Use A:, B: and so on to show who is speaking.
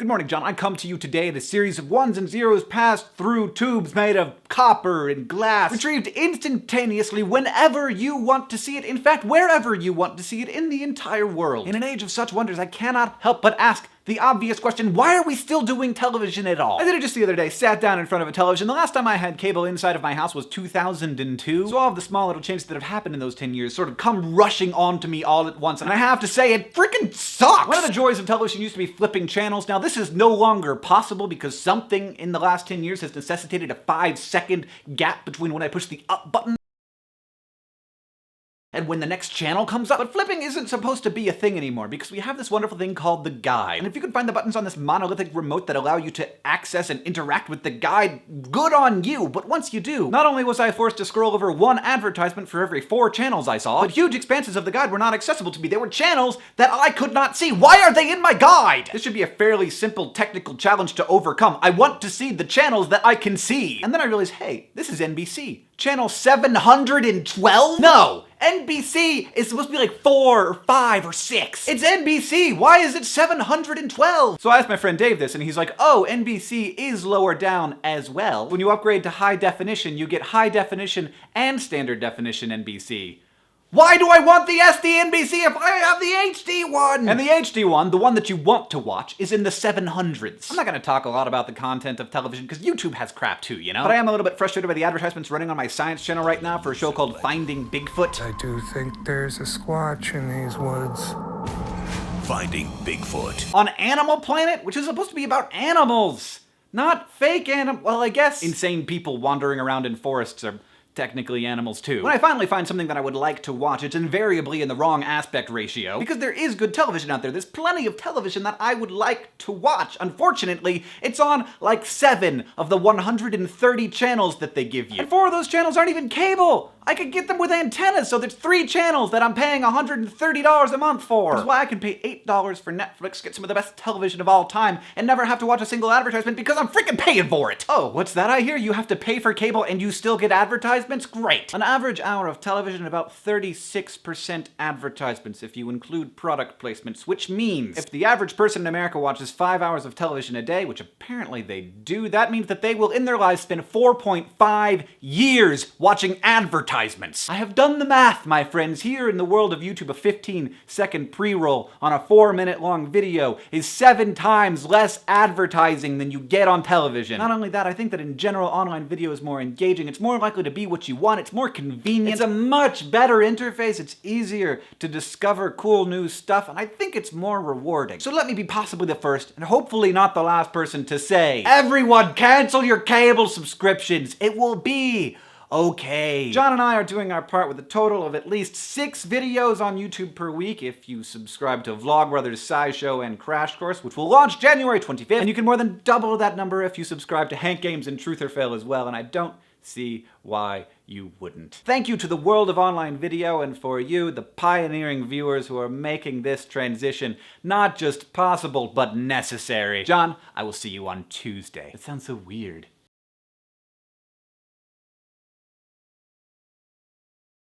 A: Good morning, John. I come to you today in a series of ones and zeros passed through tubes made of copper and glass, retrieved instantaneously whenever you want to see it. In fact, wherever you want to see it in the entire world. In an age of such wonders, I cannot help but ask the obvious question, why are we still doing television at all? I did it just the other day, sat down in front of a television. The last time I had cable inside of my house was 2002. So all of the small little changes that have happened in those 10 years sort of come rushing onto me all at once. And I have to say, it freaking sucks! One of the joys of television used to be flipping channels. Now this is no longer possible because something in the last 10 years has necessitated a 5-second gap between when I push the up button and when the next channel comes up. But flipping isn't supposed to be a thing anymore because we have this wonderful thing called the guide. And if you can find the buttons on this monolithic remote that allow you to access and interact with the guide, good on you. But once you do, not only was I forced to scroll over one advertisement for every 4 channels I saw, but huge expanses of the guide were not accessible to me. There were channels that I could not see. Why are they in my guide? This should be a fairly simple technical challenge to overcome. I want to see the channels that I can see. And then I realized, hey, this is NBC. Channel 712? No! NBC is supposed to be like 4 or 5 or 6. It's NBC! Why is it 712? So I asked my friend Dave this, and he's like, oh, NBC is lower down as well. When you upgrade to high definition, you get high definition and standard definition NBC. Why do I want the SD NBC if I have the HD one? And the HD one, the one that you want to watch, is in the 700s. I'm not gonna talk a lot about the content of television because YouTube has crap too, you know? But I am a little bit frustrated by the advertisements running on my science channel right now for a show called Finding Bigfoot.
B: I do think there's a squatch in these woods.
C: Finding Bigfoot.
A: On Animal Planet, which is supposed to be about animals, not fake animals. Well, I guess insane people wandering around in forests are technically animals too. When I finally find something that I would like to watch, it's invariably in the wrong aspect ratio. Because there is good television out there. There's plenty of television that I would like to watch. Unfortunately, it's on like 7 of the 130 channels that they give you. And 4 of those channels aren't even cable. I could get them with antennas, so there's 3 channels that I'm paying $130 a month for. That's why I can pay $8 for Netflix, get some of the best television of all time, and never have to watch a single advertisement because I'm freaking paying for it. Oh, what's that I hear? You have to pay for cable and you still get advertisements? Great. An average hour of television, about 36% advertisements if you include product placements, which means if the average person in America watches 5 hours of television a day, which apparently they do, that means that they will in their lives spend 4.5 years watching advertisements. I have done the math, my friends. Here in the world of YouTube, a 15-second pre-roll on a 4-minute long video is 7 times less advertising than you get on television. Not only that, I think that in general, online video is more engaging. It's more likely to be what you want. It's more convenient. It's a much better interface. It's easier to discover cool new stuff, and I think it's more rewarding. So let me be possibly the first, and hopefully not the last person to say, everyone cancel your cable subscriptions. It will be okay. John and I are doing our part with a total of at least 6 videos on YouTube per week if you subscribe to Vlogbrothers, SciShow, and Crash Course, which will launch January 25th. And you can more than double that number if you subscribe to Hank Games and Truth or Fail as well, and I don't see why you wouldn't. Thank you to the world of online video and for you, the pioneering viewers who are making this transition not just possible, but necessary. John, I will see you on Tuesday. It sounds so weird.